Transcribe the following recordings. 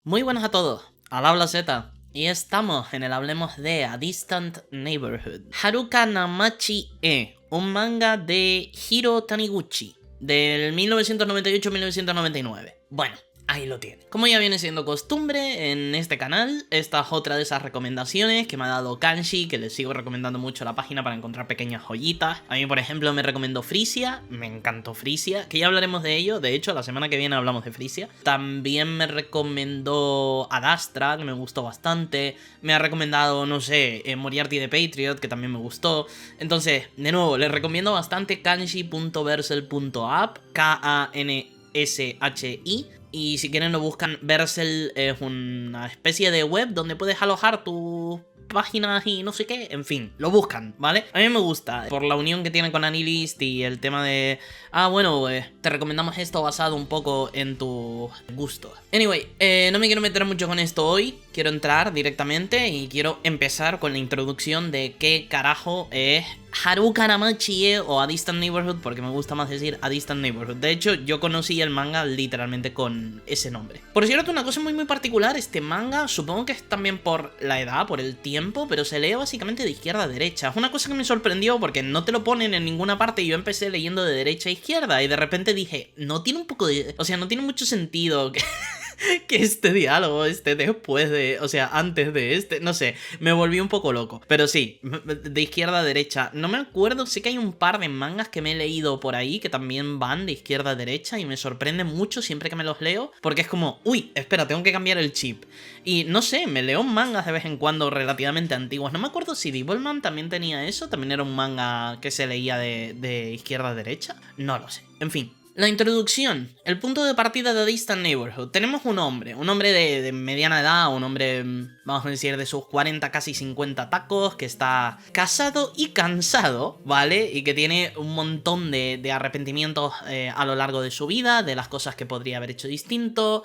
Muy buenas a todos, al habla Z, y estamos en el Hablemos de A Distant Neighborhood. Haruka Namachi un manga de Hiro Taniguchi, del 1998-1999. Bueno, ahí lo tiene. Como ya viene siendo costumbre en este canal, esta es otra de esas recomendaciones que me ha dado Kanji, que les sigo recomendando mucho la página para encontrar pequeñas joyitas. A mí, por ejemplo, me recomendó Frisia, me encantó Frisia, que ya hablaremos de ello. De hecho, la semana que viene hablamos de Frisia. También me recomendó Ad Astra, que me gustó bastante. Me ha recomendado, no sé, Moriarty the Patriot, que también me gustó. Entonces, de nuevo, les recomiendo bastante kanji.versel.app, Kanshi. Y si quieren lo buscan, Versel es una especie de web donde puedes alojar tus páginas y no sé qué, en fin, lo buscan, ¿vale? A mí me gusta, por la unión que tiene con Anilist y el tema de... bueno, te recomendamos esto basado un poco en tu gusto. Anyway, no me quiero meter mucho con esto hoy, quiero entrar directamente y quiero empezar con la introducción de qué carajo es Haruka Namachi o A Distant Neighborhood, porque me gusta más decir A Distant Neighborhood. De hecho, yo conocí el manga literalmente con ese nombre. Por cierto, una cosa muy particular, este manga, supongo que es también por la edad, por el tiempo, pero se lee básicamente de izquierda a derecha. Es una cosa que me sorprendió porque no te lo ponen en ninguna parte y yo empecé leyendo de derecha a izquierda y de repente dije, no tiene un poco de... O sea, no tiene mucho sentido que... que este diálogo esté después de... O sea, antes de este... No sé, me volví un poco loco. Pero sí, de izquierda a derecha. No me acuerdo, sé que hay un par de mangas que me he leído por ahí que también van de izquierda a derecha y me sorprende mucho siempre que me los leo porque es como, uy, espera, tengo que cambiar el chip. Y no sé, me leo mangas de vez en cuando relativamente antiguos. No me acuerdo si Devilman también tenía eso, también era un manga que se leía de izquierda a derecha. No lo sé. En fin. La introducción, el punto de partida de Distant Neighborhood. Tenemos un hombre de mediana edad, un hombre, vamos a decir, de sus 40, casi 50 tacos, que está casado y cansado, ¿vale? Y que tiene un montón de arrepentimientos a lo largo de su vida, de las cosas que podría haber hecho distinto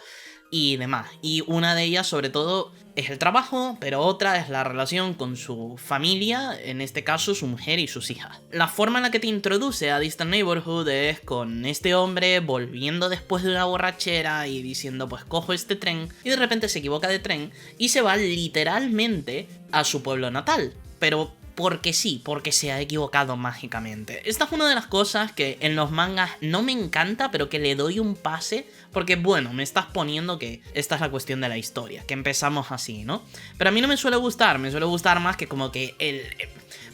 y demás. Y una de ellas, sobre todo, es el trabajo, pero otra es la relación con su familia, en este caso su mujer y sus hijas. La forma en la que te introduce a Distant Neighborhood es con este hombre volviendo después de una borrachera y diciendo, pues cojo este tren, y de repente se equivoca de tren y se va literalmente a su pueblo natal. Pero porque sí, porque se ha equivocado mágicamente. Esta es una de las cosas que en los mangas no me encanta, pero que le doy un pase, porque bueno, me estás poniendo que esta es la cuestión de la historia, que empezamos así, ¿no? Pero a mí no me suele gustar más que como que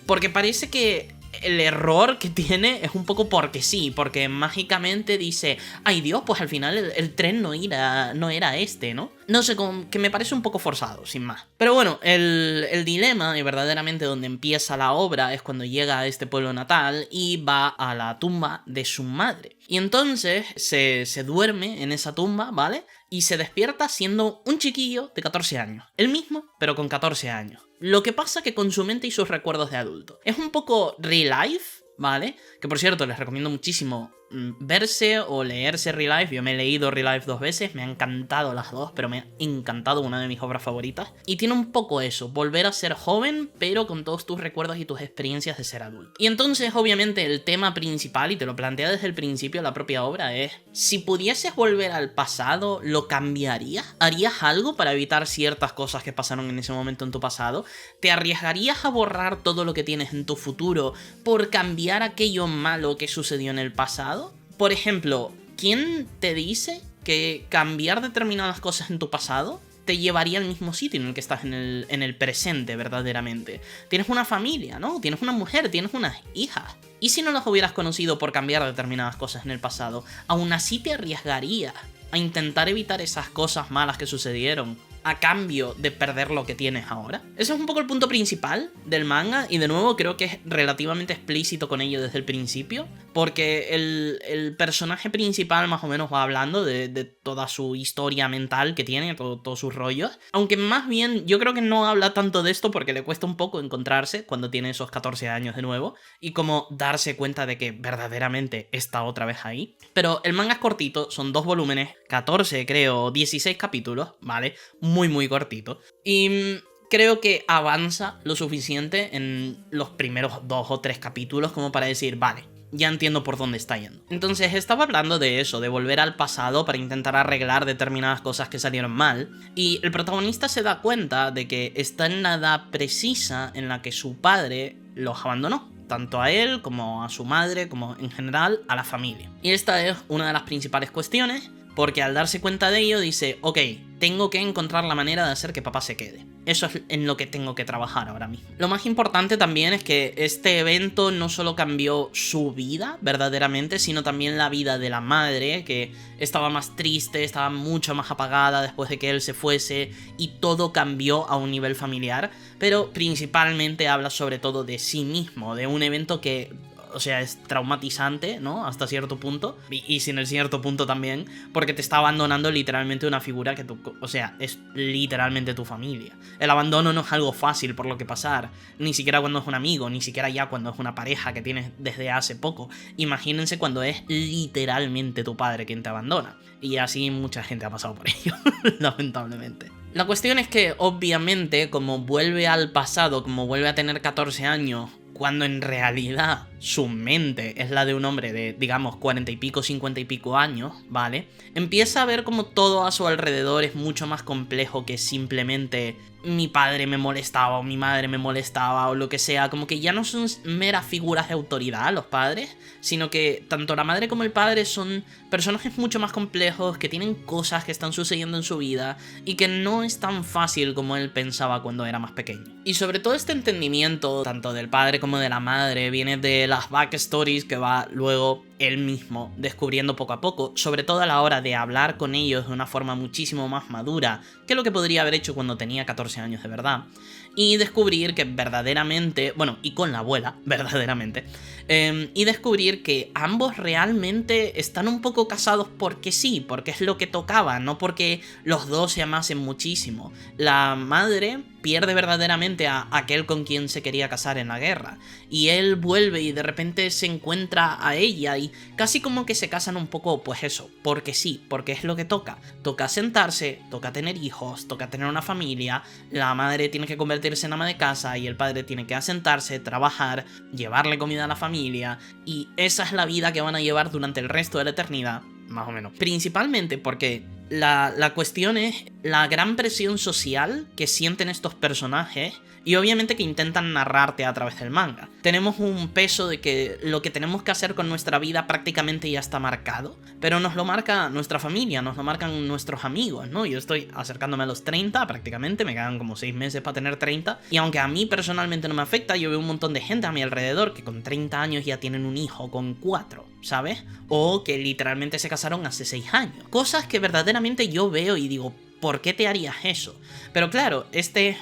porque parece que el error que tiene es un poco porque sí, porque mágicamente dice, ay Dios, pues al final el tren no era este, ¿no? No sé, que me parece un poco forzado, sin más. Pero bueno, el dilema, y verdaderamente donde empieza la obra, es cuando llega a este pueblo natal y va a la tumba de su madre. Y entonces se duerme en esa tumba, ¿vale? Y se despierta siendo un chiquillo de 14 años. El mismo, pero con 14 años. Lo que pasa que con su mente y sus recuerdos de adulto. Es un poco real life, ¿vale? Que por cierto, les recomiendo muchísimo verse o leerse Real Life. Yo me he leído Real Life 2 veces, me han encantado las dos, pero me ha encantado, una de mis obras favoritas. Y tiene un poco eso, volver a ser joven, pero con todos tus recuerdos y tus experiencias de ser adulto. Y entonces, obviamente, el tema principal, y te lo plantea desde el principio la propia obra, es: si pudieses volver al pasado, ¿lo cambiarías? ¿Harías algo para evitar ciertas cosas que pasaron en ese momento en tu pasado? ¿Te arriesgarías a borrar todo lo que tienes en tu futuro por cambiar aquello malo que sucedió en el pasado? Por ejemplo, ¿quién te dice que cambiar determinadas cosas en tu pasado te llevaría al mismo sitio en el que estás en el presente verdaderamente? Tienes una familia, ¿no? Tienes una mujer, tienes unas hijas. ¿Y si no las hubieras conocido por cambiar determinadas cosas en el pasado? ¿Aún así te arriesgarías a intentar evitar esas cosas malas que sucedieron a cambio de perder lo que tienes ahora? Ese es un poco el punto principal del manga, y de nuevo creo que es relativamente explícito con ello desde el principio, porque el personaje principal más o menos va hablando de toda su historia mental que tiene, todos sus rollos, aunque más bien yo creo que no habla tanto de esto porque le cuesta un poco encontrarse cuando tiene esos 14 años de nuevo, y como darse cuenta de que verdaderamente está otra vez ahí. Pero el manga es cortito, son 2 volúmenes, 14 creo, 16 capítulos, ¿vale? Muy cortito. Y creo que avanza lo suficiente en los primeros 2 o 3 capítulos como para decir, vale, ya entiendo por dónde está yendo. Entonces estaba hablando de eso, de volver al pasado para intentar arreglar determinadas cosas que salieron mal, y el protagonista se da cuenta de que está en la edad precisa en la que su padre los abandonó, tanto a él como a su madre, como en general a la familia. Y esta es una de las principales cuestiones, porque al darse cuenta de ello dice, ok, tengo que encontrar la manera de hacer que papá se quede. Eso es en lo que tengo que trabajar ahora mismo. Lo más importante también es que este evento no solo cambió su vida verdaderamente, sino también la vida de la madre, que estaba más triste, estaba mucho más apagada después de que él se fuese, y todo cambió a un nivel familiar, pero principalmente habla sobre todo de sí mismo, de un evento que, o sea, es traumatizante, ¿no? Hasta cierto punto. Y sin el cierto punto también. Porque te está abandonando literalmente una figura que tú... O sea, es literalmente tu familia. El abandono no es algo fácil por lo que pasar. Ni siquiera cuando es un amigo. Ni siquiera ya cuando es una pareja que tienes desde hace poco. Imagínense cuando es literalmente tu padre quien te abandona. Y así mucha gente ha pasado por ello. Lamentablemente. La cuestión es que, obviamente, como vuelve al pasado, como vuelve a tener 14 años... cuando en realidad su mente es la de un hombre de, digamos, 40 y pico, 50 y pico años, ¿vale? Empieza a ver como todo a su alrededor es mucho más complejo que simplemente mi padre me molestaba o mi madre me molestaba o lo que sea. Como que ya no son meras figuras de autoridad los padres, sino que tanto la madre como el padre son personajes mucho más complejos, que tienen cosas que están sucediendo en su vida y que no es tan fácil como él pensaba cuando era más pequeño. Y sobre todo este entendimiento, tanto del padre como de la madre, viene de las backstories que va luego él mismo descubriendo poco a poco, sobre todo a la hora de hablar con ellos de una forma muchísimo más madura que lo que podría haber hecho cuando tenía 14 años de verdad, y descubrir que verdaderamente, bueno, y con la abuela, verdaderamente, y descubrir que ambos realmente están un poco casados porque sí, porque es lo que tocaba, no porque los dos se amasen muchísimo. La madre pierde verdaderamente a aquel con quien se quería casar en la guerra, y él vuelve y de repente se encuentra a ella y casi como que se casan un poco, pues eso, porque sí, porque es lo que toca. Toca sentarse, toca tener hijos, toca tener una familia, la madre tiene que convertirse en ama de casa y el padre tiene que asentarse, trabajar, llevarle comida a la familia, y esa es la vida que van a llevar durante el resto de la eternidad, más o menos. Principalmente porque la cuestión es la gran presión social que sienten estos personajes y obviamente que intentan narrarte a través del manga. Tenemos un peso de que lo que tenemos que hacer con nuestra vida prácticamente ya está marcado, pero nos lo marca nuestra familia, nos lo marcan nuestros amigos, ¿no? Yo estoy acercándome a los 30 prácticamente, me quedan como 6 meses para tener 30, y aunque a mí personalmente no me afecta, yo veo un montón de gente a mi alrededor que con 30 años ya tienen un hijo con 4, ¿sabes? O que literalmente se casaron hace 6 años. Cosas que verdaderamente yo veo y digo, ¿por qué te harías eso? Pero claro, esta es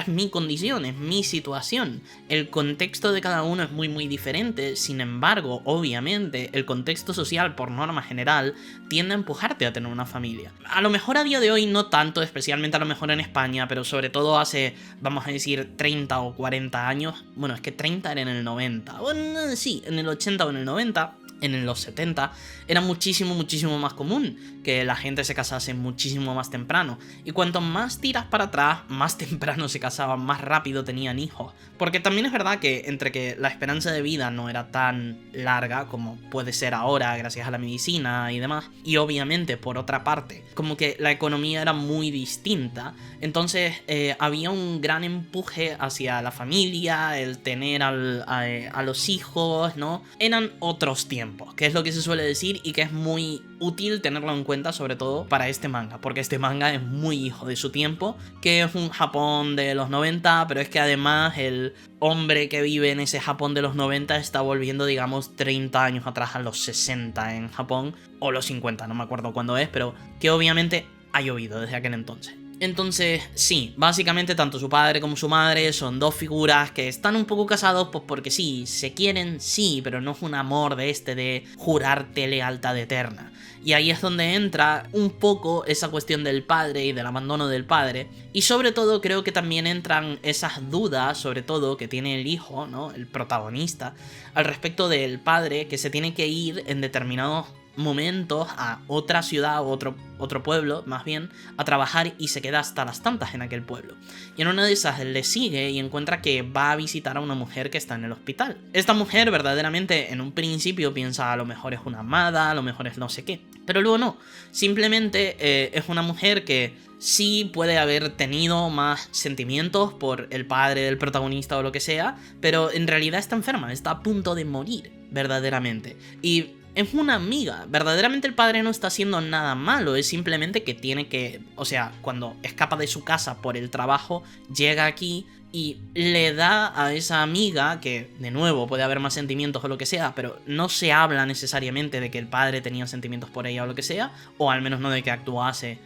mi condición, es mi situación. El contexto de cada uno es muy muy diferente. Sin embargo, obviamente, el contexto social, por norma general, tiende a empujarte a tener una familia. A lo mejor a día de hoy no tanto, especialmente a lo mejor en España, pero sobre todo hace, vamos a decir, 30 o 40 años. Bueno, es que 30 era en el 90. Bueno, sí, en el 80 o en el 90... en los 70 era muchísimo más común que la gente se casase muchísimo más temprano, y cuanto más tiras para atrás, más temprano se casaban, más rápido tenían hijos, porque también es verdad que entre que la esperanza de vida no era tan larga como puede ser ahora gracias a la medicina y demás, y obviamente por otra parte como que la economía era muy distinta, entonces había un gran empuje hacia la familia, el tener a los hijos, ¿no? Eran otros tiempos, que es lo que se suele decir y que es muy útil tenerlo en cuenta, sobre todo para este manga, porque este manga es muy hijo de su tiempo, que es un Japón de los 90, pero es que además el hombre que vive en ese Japón de los 90 está volviendo, digamos, 30 años atrás, a los 60 en Japón, o los 50, no me acuerdo cuándo es, pero que obviamente ha llovido desde aquel entonces. Entonces, sí, básicamente tanto su padre como su madre son dos figuras que están un poco casados, pues porque sí, se quieren, sí, pero no es un amor de jurarte lealtad eterna. Y ahí es donde entra un poco esa cuestión del padre y del abandono del padre. Y sobre todo creo que también entran esas dudas, sobre todo, que tiene el hijo, ¿no? El protagonista, al respecto del padre que se tiene que ir en determinados momentos a otra ciudad o otro pueblo, más bien, a trabajar y se queda hasta las tantas en aquel pueblo. Y en una de esas le sigue y encuentra que va a visitar a una mujer que está en el hospital. Esta mujer verdaderamente en un principio piensa a lo mejor es una amada, a lo mejor es no sé qué. Pero luego no, simplemente es una mujer que sí puede haber tenido más sentimientos por el padre del protagonista o lo que sea, pero en realidad está enferma, está a punto de morir, verdaderamente. Y es una amiga, verdaderamente el padre no está haciendo nada malo, es simplemente que tiene que, o sea, cuando escapa de su casa por el trabajo, llega aquí y le da a esa amiga, que de nuevo puede haber más sentimientos o lo que sea, pero no se habla necesariamente de que el padre tenía sentimientos por ella o lo que sea, o al menos no de que actuase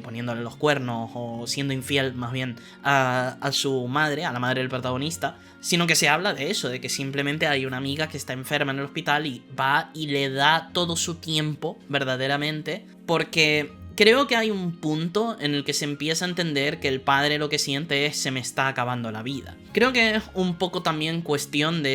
poniéndole los cuernos o siendo infiel más bien a su madre, a la madre del protagonista, sino que se habla de eso, de que simplemente hay una amiga que está enferma en el hospital y va y le da todo su tiempo verdaderamente, porque creo que hay un punto en el que se empieza a entender que el padre lo que siente es se me está acabando la vida. Creo que es un poco también cuestión de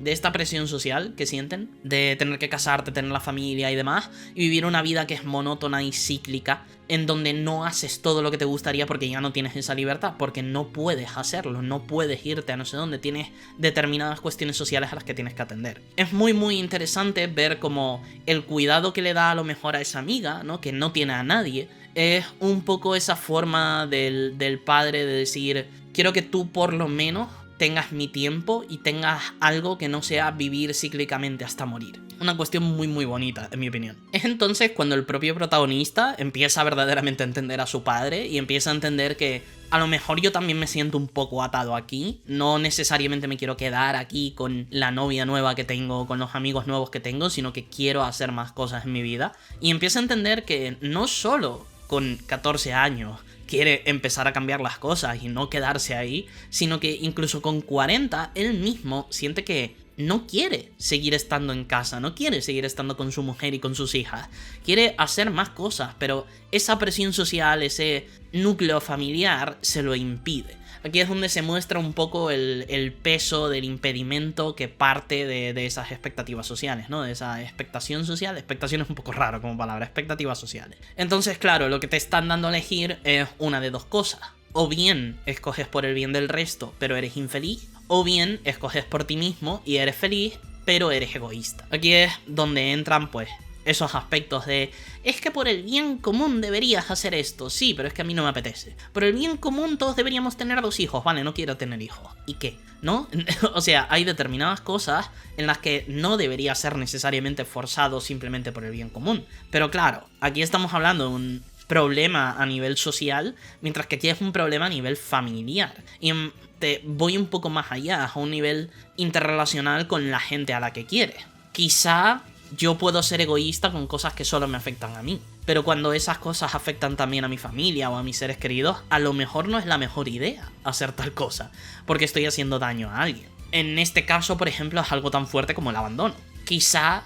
esta presión social que sienten, de tener que casarte, tener la familia y demás, y vivir una vida que es monótona y cíclica, en donde no haces todo lo que te gustaría porque ya no tienes esa libertad, porque no puedes hacerlo, no puedes irte a no sé dónde, tienes determinadas cuestiones sociales a las que tienes que atender. Es muy muy interesante ver como el cuidado que le da a lo mejor a esa amiga, ¿no? Que no tiene a nadie, es un poco esa forma del padre de decir, quiero que tú por lo menos tengas mi tiempo y tengas algo que no sea vivir cíclicamente hasta morir. Una cuestión muy muy bonita, en mi opinión. Es entonces cuando el propio protagonista empieza verdaderamente a entender a su padre y empieza a entender que a lo mejor yo también me siento un poco atado aquí, no necesariamente me quiero quedar aquí con la novia nueva que tengo, con los amigos nuevos que tengo, sino que quiero hacer más cosas en mi vida. Y empieza a entender que no solo con 14 años quiere empezar a cambiar las cosas y no quedarse ahí, sino que incluso con 40 él mismo siente que no quiere seguir estando en casa, no quiere seguir estando con su mujer y con sus hijas, quiere hacer más cosas, pero esa presión social, ese núcleo familiar se lo impide. Aquí es donde se muestra un poco el peso del impedimento que parte de esas expectativas sociales, ¿no? De esa expectación social. Expectación es un poco raro como palabra, expectativas sociales. Entonces, claro, lo que te están dando a elegir es una de dos cosas. O bien escoges por el bien del resto, pero eres infeliz, o bien escoges por ti mismo y eres feliz, pero eres egoísta. Aquí es donde entran, pues, esos aspectos de es que por el bien común deberías hacer esto, sí, pero es que a mí no me apetece. Por el bien común todos deberíamos tener 2 hijos, vale, no quiero tener hijos. ¿Y qué? ¿No? O sea, hay determinadas cosas en las que no debería ser necesariamente forzado simplemente por el bien común. Pero claro, aquí estamos hablando de un problema a nivel social, mientras que aquí es un problema a nivel familiar. Y te voy un poco más allá, a un nivel interrelacional con la gente a la que quieres. Quizá yo puedo ser egoísta con cosas que solo me afectan a mí, pero cuando esas cosas afectan también a mi familia o a mis seres queridos, a lo mejor no es la mejor idea hacer tal cosa, porque estoy haciendo daño a alguien. En este caso, por ejemplo, es algo tan fuerte como el abandono. Quizá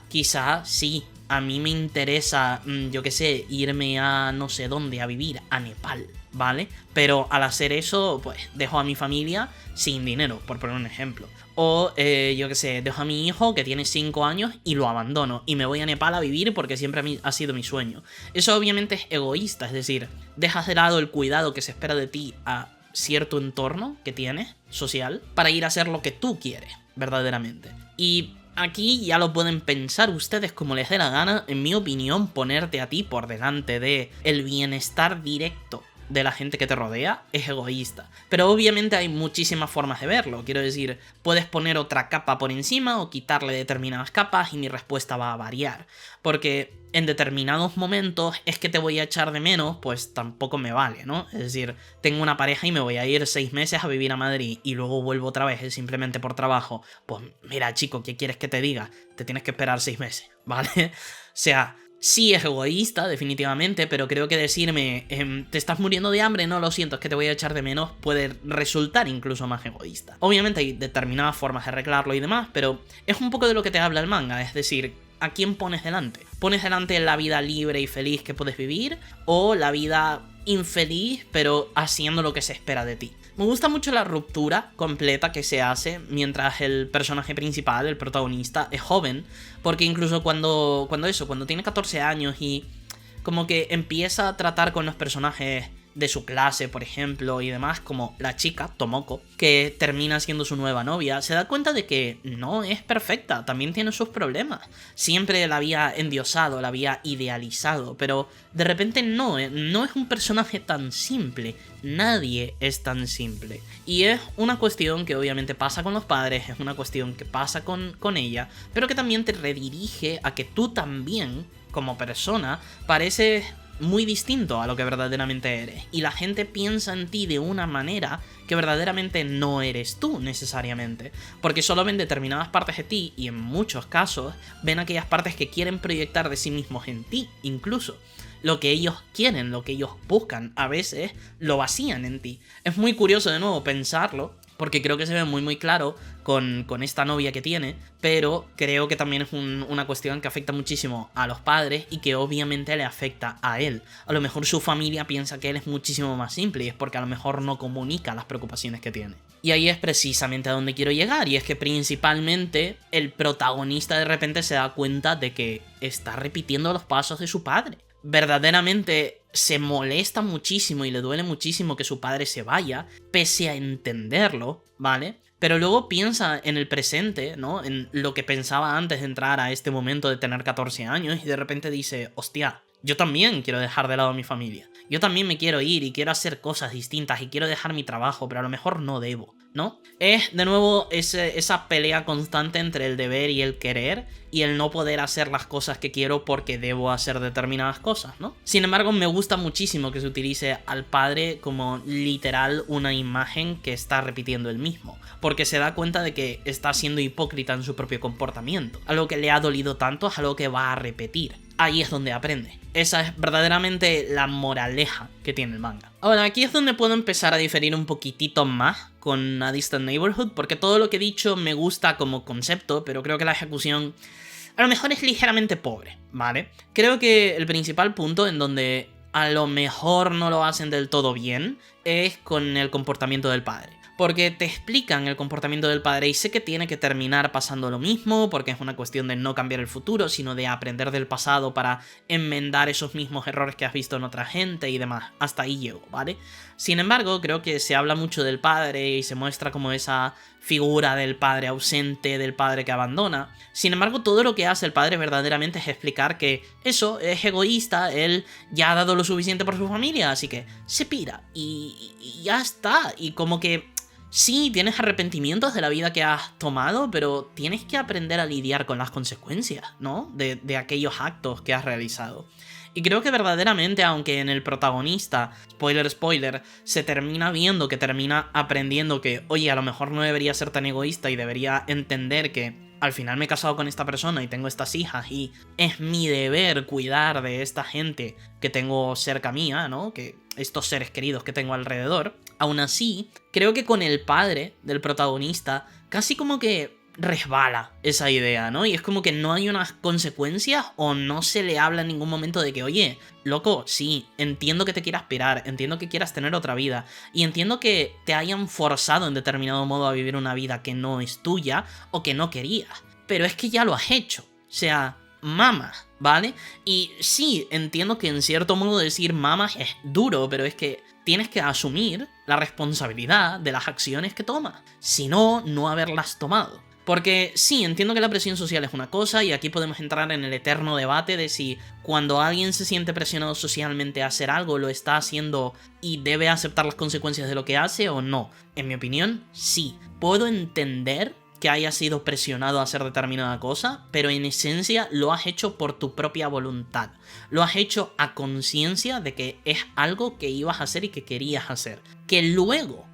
sí, a mí me interesa, yo qué sé, irme a no sé dónde a vivir, a Nepal, ¿vale? Pero al hacer eso, pues dejo a mi familia sin dinero, por poner un ejemplo. O, yo qué sé, dejo a mi hijo que tiene 5 años y lo abandono y me voy a Nepal a vivir porque siempre ha sido mi sueño. Eso obviamente es egoísta, es decir, dejas de lado el cuidado que se espera de ti a cierto entorno que tienes, social, para ir a hacer lo que tú quieres, verdaderamente. Y aquí ya lo pueden pensar ustedes como les dé la gana. En mi opinión, ponerte a ti por delante de el bienestar directo de la gente que te rodea es egoísta. Pero obviamente hay muchísimas formas de verlo. Quiero decir, puedes poner otra capa por encima o quitarle determinadas capas y mi respuesta va a variar. Porque en determinados momentos es que te voy a echar de menos, pues tampoco me vale, ¿no? Es decir, tengo una pareja y me voy a ir 6 meses a vivir a Madrid y luego vuelvo otra vez simplemente por trabajo. Pues mira, chico, ¿qué quieres que te diga? Te tienes que esperar 6 meses, ¿vale? O sea, sí es egoísta, definitivamente, pero creo que decirme te estás muriendo de hambre, no, lo siento, es que te voy a echar de menos, puede resultar incluso más egoísta. Obviamente hay determinadas formas de arreglarlo y demás, pero es un poco de lo que te habla el manga, es decir, ¿a quién pones delante? ¿Pones delante la vida libre y feliz que puedes vivir o la vida infeliz pero haciendo lo que se espera de ti? Me gusta mucho la ruptura completa que se hace mientras el personaje principal, el protagonista, es joven. Porque incluso cuando tiene 14 años y como que empieza a tratar con los personajes de su clase, por ejemplo, y demás, como la chica, Tomoko, que termina siendo su nueva novia, se da cuenta de que no es perfecta, también tiene sus problemas. Siempre la había endiosado, la había idealizado, pero de repente no es un personaje tan simple. Nadie es tan simple. Y es una cuestión que obviamente pasa con los padres, es una cuestión que pasa con ella, pero que también te redirige a que tú también, como persona, pareces muy distinto a lo que verdaderamente eres. Y la gente piensa en ti de una manera que verdaderamente no eres tú necesariamente. Porque solo ven determinadas partes de ti y en muchos casos ven aquellas partes que quieren proyectar de sí mismos en ti, incluso. Lo que ellos quieren, lo que ellos buscan, a veces lo vacían en ti. Es muy curioso de nuevo pensarlo, porque creo que se ve muy claro con esta novia que tiene, pero creo que también es una cuestión que afecta muchísimo a los padres y que obviamente le afecta a él. A lo mejor su familia piensa que él es muchísimo más simple y es porque a lo mejor no comunica las preocupaciones que tiene. Y ahí es precisamente a donde quiero llegar, y es que principalmente el protagonista de repente se da cuenta de que está repitiendo los pasos de su padre. Verdaderamente se molesta muchísimo y le duele muchísimo que su padre se vaya, pese a entenderlo, ¿vale? Pero luego piensa en el presente, ¿no? En lo que pensaba antes de entrar a este momento de tener 14 años y de repente dice, hostia, yo también quiero dejar de lado a mi familia. Yo también me quiero ir y quiero hacer cosas distintas y quiero dejar mi trabajo, pero a lo mejor no debo, ¿no? Es, de nuevo, esa pelea constante entre el deber y el querer y el no poder hacer las cosas que quiero porque debo hacer determinadas cosas, ¿no? Sin embargo, me gusta muchísimo que se utilice al padre como literal una imagen que está repitiendo él mismo, porque se da cuenta de que está siendo hipócrita en su propio comportamiento. Algo que le ha dolido tanto es algo que va a repetir. Ahí es donde aprende. Esa es verdaderamente la moraleja que tiene el manga. Ahora, aquí es donde puedo empezar a diferir un poquitito más con A Distant Neighborhood, porque todo lo que he dicho me gusta como concepto, pero creo que la ejecución a lo mejor es ligeramente pobre, ¿vale? Creo que el principal punto en donde a lo mejor no lo hacen del todo bien es con el comportamiento del padre. Porque te explican el comportamiento del padre y sé que tiene que terminar pasando lo mismo, porque es una cuestión de no cambiar el futuro, sino de aprender del pasado para enmendar esos mismos errores que has visto en otra gente y demás. Hasta ahí llego, ¿vale? Sin embargo, creo que se habla mucho del padre y se muestra como esa figura del padre ausente, del padre que abandona. Sin embargo, todo lo que hace el padre verdaderamente es explicar que eso es egoísta, él ya ha dado lo suficiente por su familia, así que se pira y ya está. Y como que sí, tienes arrepentimientos de la vida que has tomado, pero tienes que aprender a lidiar con las consecuencias, ¿no? De aquellos actos que has realizado. Y creo que verdaderamente, aunque en el protagonista, spoiler, se termina viendo que termina aprendiendo que, oye, a lo mejor no debería ser tan egoísta y debería entender que al final me he casado con esta persona y tengo estas hijas y es mi deber cuidar de esta gente que tengo cerca mía, ¿no? Que estos seres queridos que tengo alrededor. Aún así, creo que con el padre del protagonista casi como que resbala esa idea, ¿no? Y es como que no hay unas consecuencias o no se le habla en ningún momento de que, oye, loco, sí, entiendo que te quieras pirar, entiendo que quieras tener otra vida y entiendo que te hayan forzado en determinado modo a vivir una vida que no es tuya o que no querías, pero es que ya lo has hecho, o sea, mamas, ¿vale? Y sí, entiendo que en cierto modo decir mamas es duro, pero es que tienes que asumir la responsabilidad de las acciones que tomas, si no, no haberlas tomado. Porque sí, entiendo que la presión social es una cosa y aquí podemos entrar en el eterno debate de si cuando alguien se siente presionado socialmente a hacer algo lo está haciendo y debe aceptar las consecuencias de lo que hace o no. En mi opinión, sí. Puedo entender que hayas sido presionado a hacer determinada cosa, pero en esencia lo has hecho por tu propia voluntad. Lo has hecho a conciencia de que es algo que ibas a hacer y que querías hacer. Que luego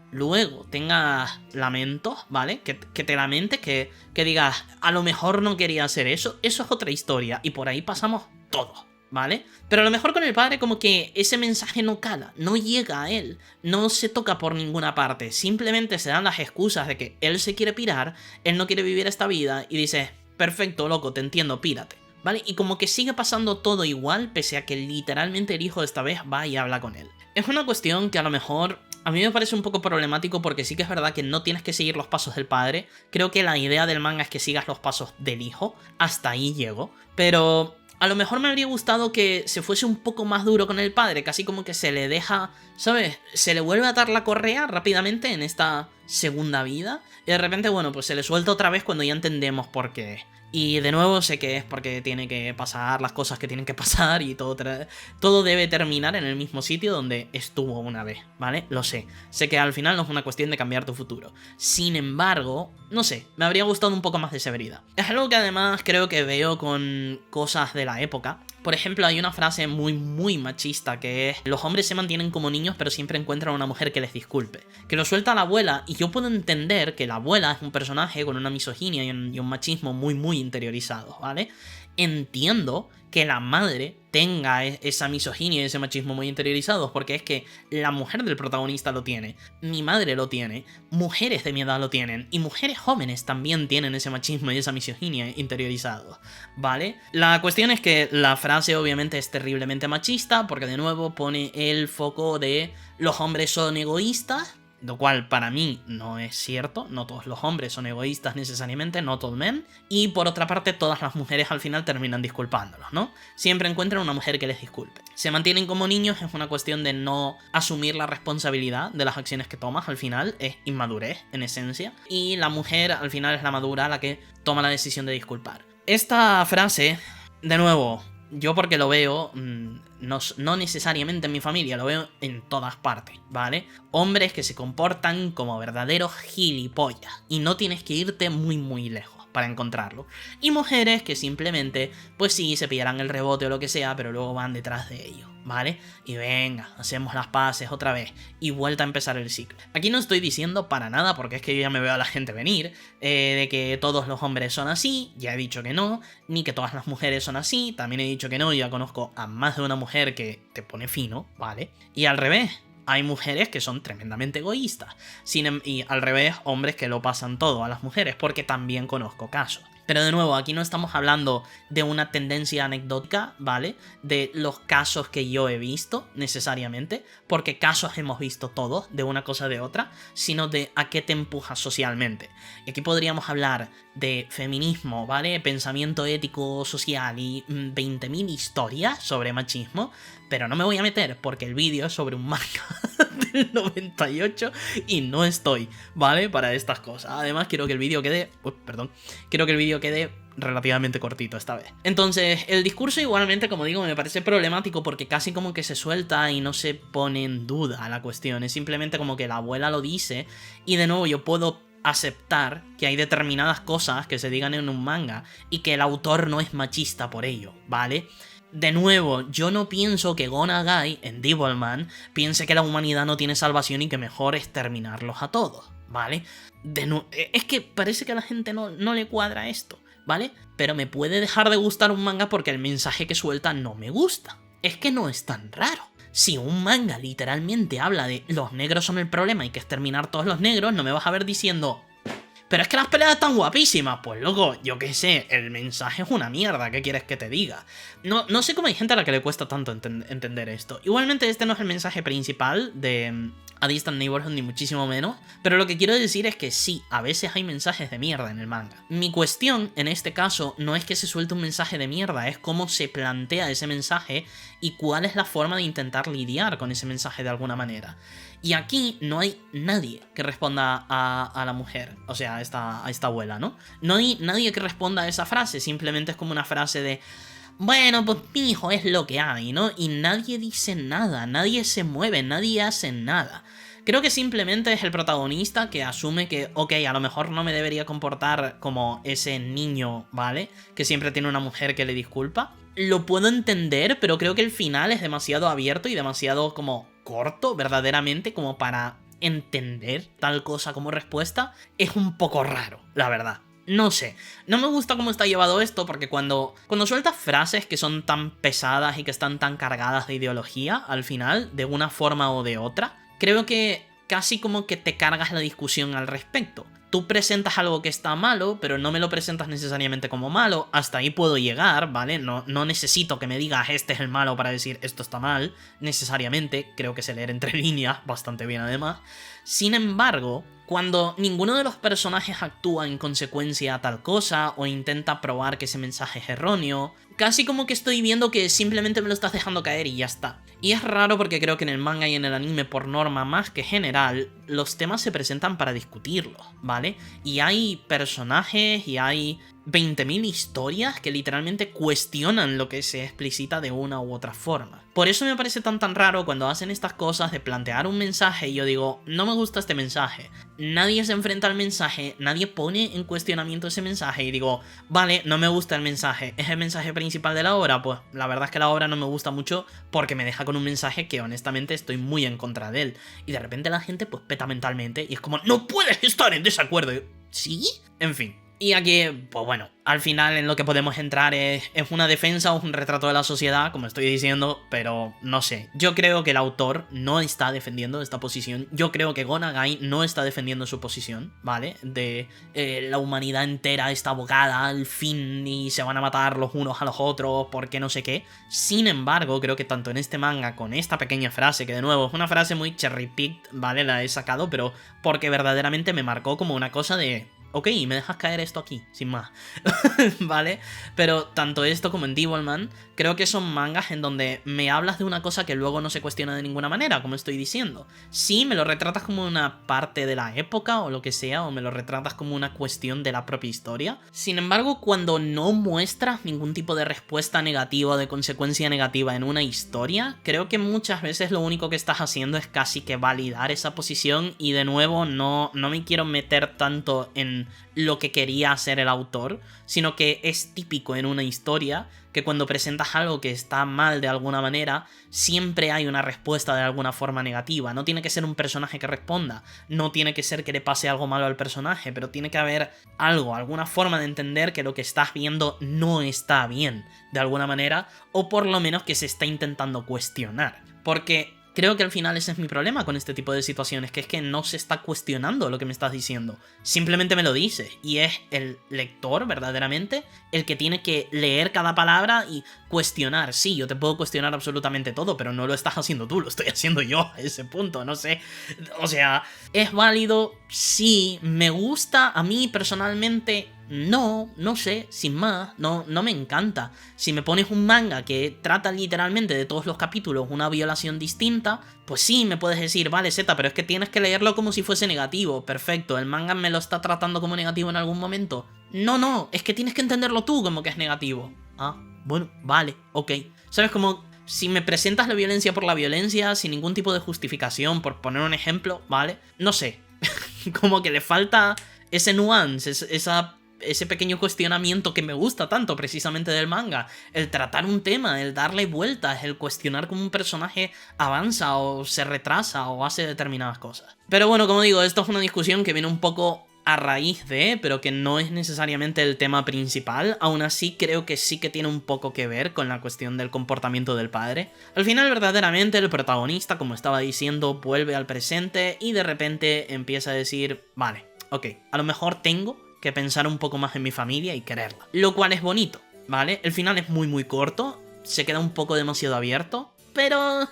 tengas lamentos, ¿vale? Que te lamentes, que digas, a lo mejor no quería hacer eso es otra historia, y por ahí pasamos todos, ¿vale? Pero a lo mejor con el padre como que ese mensaje no cala, no llega a él, no se toca por ninguna parte, simplemente se dan las excusas de que él se quiere pirar, él no quiere vivir esta vida, y dices, perfecto, loco, te entiendo, pírate, ¿vale? Y como que sigue pasando todo igual, pese a que literalmente el hijo esta vez va y habla con él. Es una cuestión que a lo mejor a mí me parece un poco problemático porque sí que es verdad que no tienes que seguir los pasos del padre. Creo que la idea del manga es que sigas los pasos del hijo. Hasta ahí llego. Pero a lo mejor me habría gustado que se fuese un poco más duro con el padre. Casi como que se le deja, ¿sabes? Se le vuelve a atar la correa rápidamente en esta segunda vida. Y de repente, bueno, pues se le suelta otra vez cuando ya entendemos por qué. Y de nuevo sé que es porque tiene que pasar las cosas que tienen que pasar y todo debe terminar en el mismo sitio donde estuvo una vez, ¿vale? Lo sé. Sé que al final no es una cuestión de cambiar tu futuro. Sin embargo, no sé, me habría gustado un poco más de severidad. Es algo que además creo que veo con cosas de la época. Por ejemplo, hay una frase muy machista que es: los hombres se mantienen como niños pero siempre encuentran una mujer que les disculpe. Que lo suelta la abuela, y yo puedo entender que la abuela es un personaje con una misoginia y un machismo muy interiorizados, ¿vale? Entiendo que la madre tenga esa misoginia y ese machismo muy interiorizados, porque es que la mujer del protagonista lo tiene, mi madre lo tiene, mujeres de mi edad lo tienen, y mujeres jóvenes también tienen ese machismo y esa misoginia interiorizados, ¿vale? La cuestión es que la frase obviamente es terriblemente machista, porque de nuevo pone el foco de los hombres son egoístas, lo cual para mí no es cierto, no todos los hombres son egoístas necesariamente, not all men, y por otra parte todas las mujeres al final terminan disculpándolos, ¿no? Siempre encuentran una mujer que les disculpe. Se mantienen como niños, es una cuestión de no asumir la responsabilidad de las acciones que tomas, al final es inmadurez en esencia, y la mujer al final es la madura la que toma la decisión de disculpar. Esta frase, de nuevo, yo porque lo veo, no necesariamente en mi familia, lo veo en todas partes, ¿vale? Hombres que se comportan como verdaderos gilipollas y no tienes que irte muy lejos para encontrarlo. Y mujeres que simplemente, pues sí, se pillarán el rebote o lo que sea, pero luego van detrás de ellos, ¿vale? Y venga, hacemos las paces otra vez y vuelta a empezar el ciclo. Aquí no estoy diciendo para nada, porque es que yo ya me veo a la gente venir, de que todos los hombres son así, ya he dicho que no, ni que todas las mujeres son así, también he dicho que no, ya conozco a más de una mujer que te pone fino, ¿vale? Y al revés. Hay mujeres que son tremendamente egoístas. Y al revés, hombres que lo pasan todo a las mujeres, porque también conozco casos. Pero de nuevo, aquí no estamos hablando de una tendencia anecdótica, ¿vale? De los casos que yo he visto, necesariamente, porque casos hemos visto todos, de una cosa o de otra, sino de a qué te empujas socialmente. Y aquí podríamos hablar de feminismo, ¿vale? Pensamiento ético social y 20.000 historias sobre machismo, pero no me voy a meter porque el vídeo es sobre un manga del 98 y no estoy, ¿vale? Para estas cosas. Además, quiero que el vídeo quede... Quiero que el vídeo quede relativamente cortito esta vez. Entonces, el discurso igualmente, como digo, me parece problemático porque casi como que se suelta y no se pone en duda la cuestión. Es simplemente como que la abuela lo dice y de nuevo yo puedo aceptar que hay determinadas cosas que se digan en un manga y que el autor no es machista por ello, ¿vale? De nuevo, yo no pienso que Go Nagai, en Devilman, piense que la humanidad no tiene salvación y que mejor es terminarlos a todos, ¿vale? Es que parece que a la gente no le cuadra esto, ¿vale? Pero me puede dejar de gustar un manga porque el mensaje que suelta no me gusta. Es que no es tan raro. Si un manga literalmente habla de los negros son el problema y que es terminar todos los negros, no me vas a ver diciendo... Pero es que las peleas están guapísimas. Pues loco, yo qué sé, el mensaje es una mierda, ¿qué quieres que te diga? No sé cómo hay gente a la que le cuesta tanto entender esto. Igualmente este no es el mensaje principal de A Distant Neighborhood, ni muchísimo menos. Pero lo que quiero decir es que sí, a veces hay mensajes de mierda en el manga. Mi cuestión, en este caso, no es que se suelte un mensaje de mierda, es cómo se plantea ese mensaje y cuál es la forma de intentar lidiar con ese mensaje de alguna manera. Y aquí no hay nadie que responda a la mujer, o sea, a esta abuela, ¿no? No hay nadie que responda a esa frase, simplemente es como una frase de... Bueno, pues mi hijo es lo que hay, ¿no? Y nadie dice nada, nadie se mueve, nadie hace nada. Creo que simplemente es el protagonista que asume que, ok, a lo mejor no me debería comportar como ese niño, ¿vale? Que siempre tiene una mujer que le disculpa. Lo puedo entender, pero creo que el final es demasiado abierto y demasiado como corto, verdaderamente, como para entender tal cosa como respuesta. Es un poco raro, la verdad. No sé, no me gusta cómo está llevado esto porque cuando sueltas frases que son tan pesadas y que están tan cargadas de ideología, al final, de una forma o de otra, creo que casi como que te cargas la discusión al respecto. tú presentas algo que está malo, pero no me lo presentas necesariamente como malo, hasta ahí puedo llegar, ¿vale? No necesito que me digas este es el malo para decir esto está mal, necesariamente, creo que sé leer entre líneas, bastante bien además. Sin embargo, cuando ninguno de los personajes actúa en consecuencia a tal cosa o intenta probar que ese mensaje es erróneo, casi como que estoy viendo que simplemente me lo estás dejando caer y ya está. Y es raro porque creo que en el manga y en el anime, por norma más que general, los temas se presentan para discutirlos, ¿vale? Y hay personajes y hay 20.000 historias que literalmente cuestionan lo que se explicita de una u otra forma. Por eso me parece tan raro cuando hacen estas cosas de plantear un mensaje y yo digo, no me gusta este mensaje. Nadie se enfrenta al mensaje, nadie pone en cuestionamiento ese mensaje y digo, vale, no me gusta el mensaje, ¿es el mensaje principal de la obra? Pues la verdad es que la obra no me gusta mucho porque me deja con un mensaje que honestamente estoy muy en contra de él. Y de repente la gente pues peta mentalmente y es como, no puedes estar en desacuerdo. ¿Sí? En fin. Y aquí, pues bueno, al final en lo que podemos entrar es una defensa o un retrato de la sociedad, como estoy diciendo, pero no sé. Yo creo que el autor no está defendiendo esta posición. Yo creo que Go Nagai no está defendiendo su posición, ¿vale? De la humanidad entera está abocada al fin y se van a matar los unos a los otros porque no sé qué. Sin embargo, creo que tanto en este manga con esta pequeña frase, que de nuevo es una frase muy cherry picked, ¿vale? La he sacado, pero porque verdaderamente me marcó como una cosa de... ok, me dejas caer esto aquí, sin más, ¿vale? Pero tanto esto como en Devilman, creo que son mangas en donde me hablas de una cosa que luego no se cuestiona de ninguna manera, como estoy diciendo. Sí, me lo retratas como una parte de la época o lo que sea, o me lo retratas como una cuestión de la propia historia. Sin embargo, cuando no muestras ningún tipo de respuesta negativa o de consecuencia negativa en una historia, creo que muchas veces lo único que estás haciendo es casi que validar esa posición y de nuevo no me quiero meter tanto en lo que quería hacer el autor, sino que es típico en una historia que cuando presentas algo que está mal de alguna manera, siempre hay una respuesta de alguna forma negativa. No tiene que ser un personaje que responda, no tiene que ser que le pase algo malo al personaje, pero tiene que haber algo, alguna forma de entender que lo que estás viendo no está bien, de alguna manera, o por lo menos que se está intentando cuestionar. Porque creo que al final ese es mi problema con este tipo de situaciones, que es que no se está cuestionando lo que me estás diciendo. Simplemente me lo dices, y es el lector, verdaderamente, el que tiene que leer cada palabra y cuestionar. Sí, yo te puedo cuestionar absolutamente todo, pero no lo estás haciendo tú, lo estoy haciendo yo a ese punto, no sé. O sea, ¿es válido? Sí. ¿Me gusta a mí personalmente? No sé, sin más, no me encanta. Si me pones un manga que trata literalmente de todos los capítulos una violación distinta, pues sí, me puedes decir, vale, Zeta, pero es que tienes que leerlo como si fuese negativo. Perfecto, ¿el manga me lo está tratando como negativo en algún momento? No, es que tienes que entenderlo tú como que es negativo. Ah, bueno, vale, ok. ¿Sabes? Como si me presentas la violencia por la violencia, sin ningún tipo de justificación, por poner un ejemplo, ¿vale? No sé, como que le falta ese nuance, ese pequeño cuestionamiento que me gusta tanto precisamente del manga. El tratar un tema, el darle vueltas, el cuestionar cómo un personaje avanza o se retrasa o hace determinadas cosas. Pero bueno, como digo, esto es una discusión que viene un poco a raíz de, pero que no es necesariamente el tema principal. Aún así creo que sí que tiene un poco que ver con la cuestión del comportamiento del padre. Al final verdaderamente el protagonista, como estaba diciendo, vuelve al presente y de repente empieza a decir, vale, ok, a lo mejor tengo que pensar un poco más en mi familia y quererla. Lo cual es bonito, ¿vale? El final es muy corto, se queda un poco demasiado abierto, pero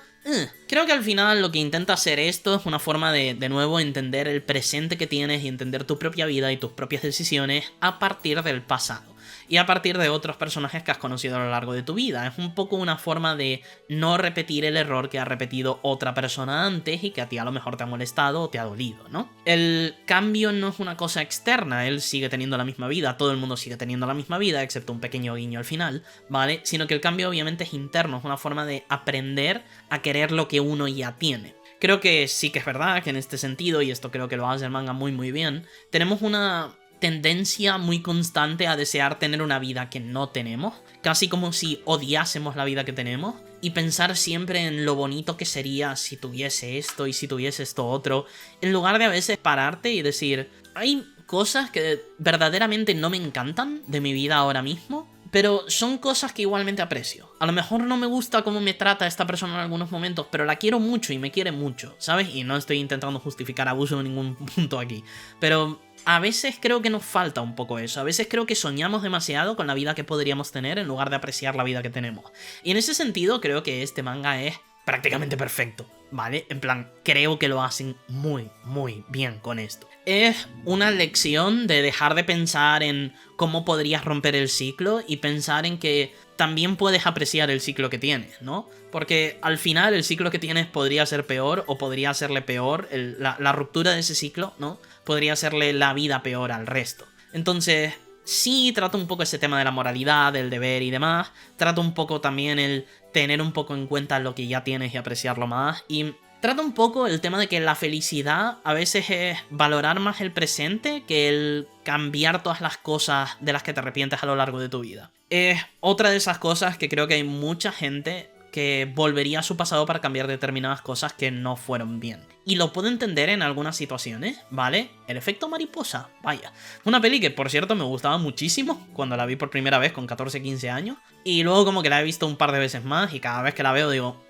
creo que al final lo que intenta hacer esto es una forma de nuevo, entender el presente que tienes y entender tu propia vida y tus propias decisiones a partir del pasado. Y a partir de otros personajes que has conocido a lo largo de tu vida. Es un poco una forma de no repetir el error que ha repetido otra persona antes y que a ti a lo mejor te ha molestado o te ha dolido, ¿no? El cambio no es una cosa externa, él sigue teniendo la misma vida, todo el mundo sigue teniendo la misma vida, excepto un pequeño guiño al final, ¿vale? Sino que el cambio obviamente es interno, es una forma de aprender a querer lo que uno ya tiene. Creo que sí que es verdad que en este sentido, y esto creo que lo hace el manga muy bien, tenemos una tendencia muy constante a desear tener una vida que no tenemos, casi como si odiásemos la vida que tenemos, y pensar siempre en lo bonito que sería si tuviese esto y si tuviese esto otro, en lugar de a veces pararte y decir, hay cosas que verdaderamente no me encantan de mi vida ahora mismo, pero son cosas que igualmente aprecio. A lo mejor no me gusta cómo me trata esta persona en algunos momentos, pero la quiero mucho y me quiere mucho, ¿sabes? Y no estoy intentando justificar abuso en ningún punto aquí, pero a veces creo que nos falta un poco eso. A veces creo que soñamos demasiado con la vida que podríamos tener en lugar de apreciar la vida que tenemos. Y en ese sentido creo que este manga es prácticamente perfecto, ¿vale? En plan, creo que lo hacen muy, muy bien con esto. Es una lección de dejar de pensar en cómo podrías romper el ciclo y pensar en que también puedes apreciar el ciclo que tienes, ¿no? Porque al final el ciclo que tienes podría ser peor o podría hacerle peor, la ruptura de ese ciclo, ¿no? Podría hacerle la vida peor al resto. Entonces, sí trato un poco ese tema de la moralidad, del deber y demás. Trato un poco también el tener un poco en cuenta lo que ya tienes y apreciarlo más. Y trata un poco el tema de que la felicidad a veces es valorar más el presente que el cambiar todas las cosas de las que te arrepientes a lo largo de tu vida. Es otra de esas cosas que creo que hay mucha gente que volvería a su pasado para cambiar determinadas cosas que no fueron bien. Y lo puedo entender en algunas situaciones, ¿vale? El efecto mariposa, vaya. Una peli que, por cierto, me gustaba muchísimo cuando la vi por primera vez con 14-15 años. Y luego como que la he visto un par de veces más y cada vez que la veo digo,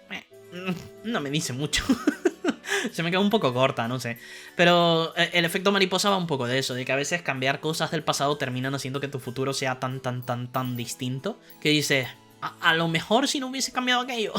no me dice mucho. Se me queda un poco corta, no sé. Pero el efecto mariposa va un poco de eso, de que a veces cambiar cosas del pasado terminan haciendo que tu futuro sea tan distinto, que dices, a lo mejor si no hubiese cambiado aquello,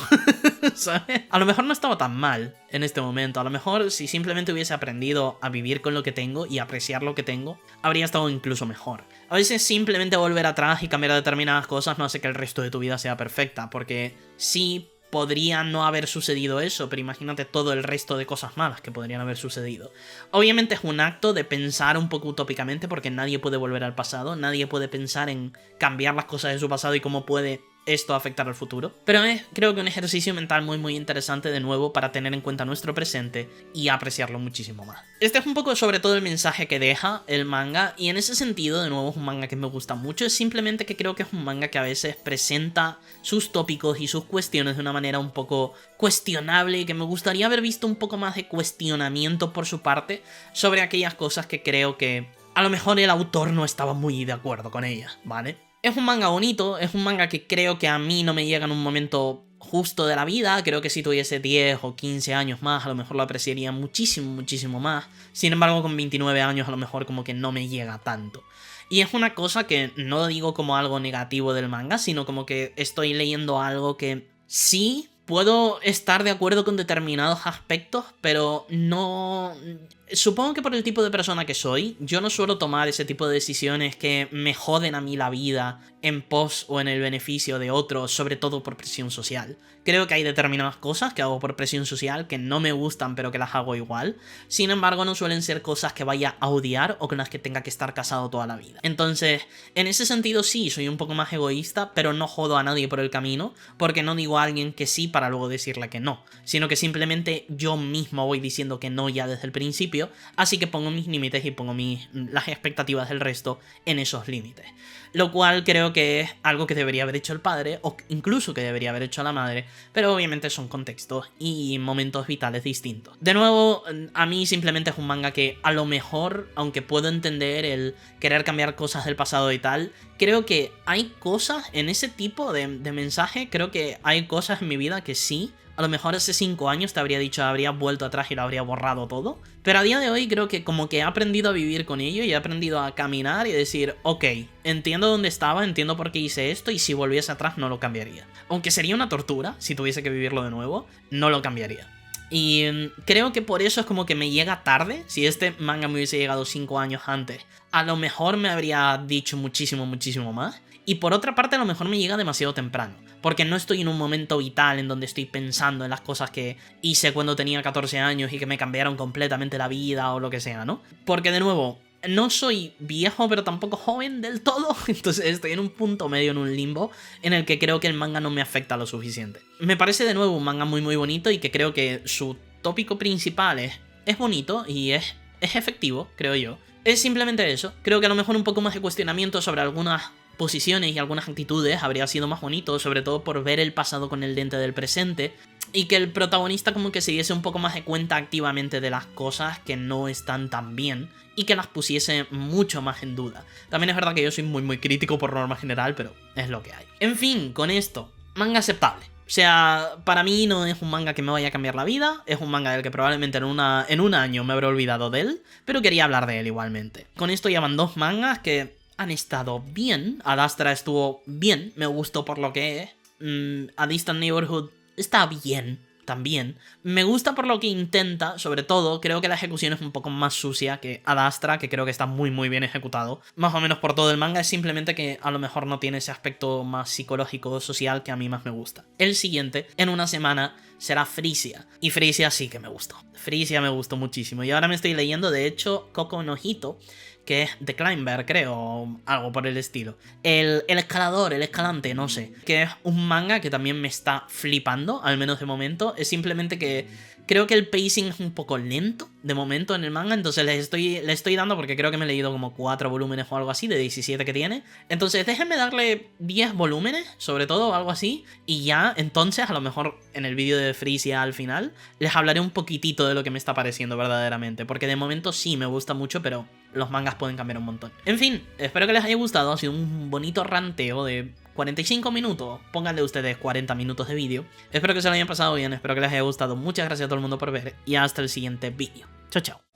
¿sabes? A lo mejor no estaba tan mal en este momento, a lo mejor si simplemente hubiese aprendido a vivir con lo que tengo y apreciar lo que tengo, habría estado incluso mejor. A veces simplemente volver atrás y cambiar determinadas cosas no hace que el resto de tu vida sea perfecta, porque sí podría no haber sucedido eso, pero imagínate todo el resto de cosas malas que podrían haber sucedido. Obviamente es un acto de pensar un poco utópicamente, porque nadie puede volver al pasado, nadie puede pensar en cambiar las cosas de su pasado y cómo puede esto afectar al futuro. Pero es, creo que un ejercicio mental muy interesante de nuevo para tener en cuenta nuestro presente y apreciarlo muchísimo más. Este es un poco sobre todo el mensaje que deja el manga, y en ese sentido de nuevo es un manga que me gusta mucho. Es simplemente que creo que es un manga que a veces presenta sus tópicos y sus cuestiones de una manera un poco cuestionable, y que me gustaría haber visto un poco más de cuestionamiento por su parte sobre aquellas cosas que creo que a lo mejor el autor no estaba muy de acuerdo con ellas, ¿vale? Es un manga bonito, es un manga que creo que a mí no me llega en un momento justo de la vida. Creo que si tuviese 10 o 15 años más, a lo mejor lo apreciaría muchísimo más. Sin embargo, con 29 años a lo mejor como que no me llega tanto. Y es una cosa que no digo como algo negativo del manga, sino como que estoy leyendo algo que sí puedo estar de acuerdo con determinados aspectos, pero no... Supongo que por el tipo de persona que soy, yo no suelo tomar ese tipo de decisiones que me joden a mí la vida en pos o en el beneficio de otros, sobre todo por presión social. Creo que hay determinadas cosas que hago por presión social que no me gustan, pero que las hago igual. Sin embargo, no suelen ser cosas que vaya a odiar o con las que tenga que estar casado toda la vida. Entonces, en ese sentido sí, soy un poco más egoísta, pero no jodo a nadie por el camino, porque no digo a alguien que sí para luego decirle que no, sino que simplemente yo mismo voy diciendo que no ya desde el principio. Así que pongo mis límites y pongo las expectativas del resto en esos límites. Lo cual creo que es algo que debería haber hecho el padre, o incluso que debería haber hecho la madre, pero obviamente son contextos y momentos vitales distintos. De nuevo, a mí simplemente es un manga que a lo mejor, aunque puedo entender el querer cambiar cosas del pasado y tal, creo que hay cosas en ese tipo de mensaje, creo que hay cosas en mi vida que sí. A lo mejor hace 5 años te habría dicho, habría vuelto atrás y lo habría borrado todo. Pero a día de hoy creo que como que he aprendido a vivir con ello y he aprendido a caminar y decir, ok, entiendo dónde estaba, entiendo por qué hice esto, y si volviese atrás no lo cambiaría. Aunque sería una tortura si tuviese que vivirlo de nuevo, no lo cambiaría. Y creo que por eso es como que me llega tarde. Si este manga me hubiese llegado 5 años antes, a lo mejor me habría dicho muchísimo más. Y por otra parte a lo mejor me llega demasiado temprano, porque no estoy en un momento vital en donde estoy pensando en las cosas que hice cuando tenía 14 años y que me cambiaron completamente la vida o lo que sea, ¿no? Porque de nuevo, no soy viejo pero tampoco joven del todo, entonces estoy en un punto medio, en un limbo, en el que creo que el manga no me afecta lo suficiente. Me parece de nuevo un manga muy bonito, y que creo que su tópico principal es bonito y es efectivo, creo yo. Es simplemente eso. Creo que a lo mejor un poco más de cuestionamiento sobre algunas posiciones y algunas actitudes habría sido más bonito, sobre todo por ver el pasado con el lente del presente, y que el protagonista como que se diese un poco más de cuenta activamente de las cosas que no están tan bien y que las pusiese mucho más en duda. También es verdad que yo soy muy crítico por norma general, pero es lo que hay. En fin, con esto, manga aceptable. sea, para mí no es un manga que me vaya a cambiar la vida, es un manga del que probablemente en un año me habré olvidado de él, pero quería hablar de él igualmente. Con esto ya van 2 mangas que han estado bien. Ad Astra estuvo bien, me gustó por lo que es. A Distant Neighborhood está bien también. Me gusta por lo que intenta, sobre todo, creo que la ejecución es un poco más sucia que Ad Astra, que creo que está muy bien ejecutado. Más o menos por todo el manga, es simplemente que a lo mejor no tiene ese aspecto más psicológico o social que a mí más me gusta. El siguiente, en una semana, será Frisia. Y Frisia sí que me gustó. Frisia me gustó muchísimo. Y ahora me estoy leyendo, de hecho, Koku no Hito, que es The Climber, creo, o algo por el estilo. El escalador, el escalante, no sé. Que es un manga que también me está flipando, al menos de momento. Es simplemente que creo que el pacing es un poco lento, de momento, en el manga. Entonces le estoy dando, porque creo que me he leído como 4 volúmenes o algo así, de 17 que tiene. Entonces déjenme darle 10 volúmenes, sobre todo, o algo así. Y ya, entonces, a lo mejor en el vídeo de Frisia al final, les hablaré un poquitito de lo que me está pareciendo verdaderamente. Porque de momento sí me gusta mucho, pero los mangas pueden cambiar un montón. En fin, espero que les haya gustado. Ha sido un bonito ranteo de 45 minutos. Pónganle ustedes 40 minutos de vídeo. Espero que se lo hayan pasado bien, espero que les haya gustado. Muchas gracias a todo el mundo por ver y hasta el siguiente vídeo. Chao, chao.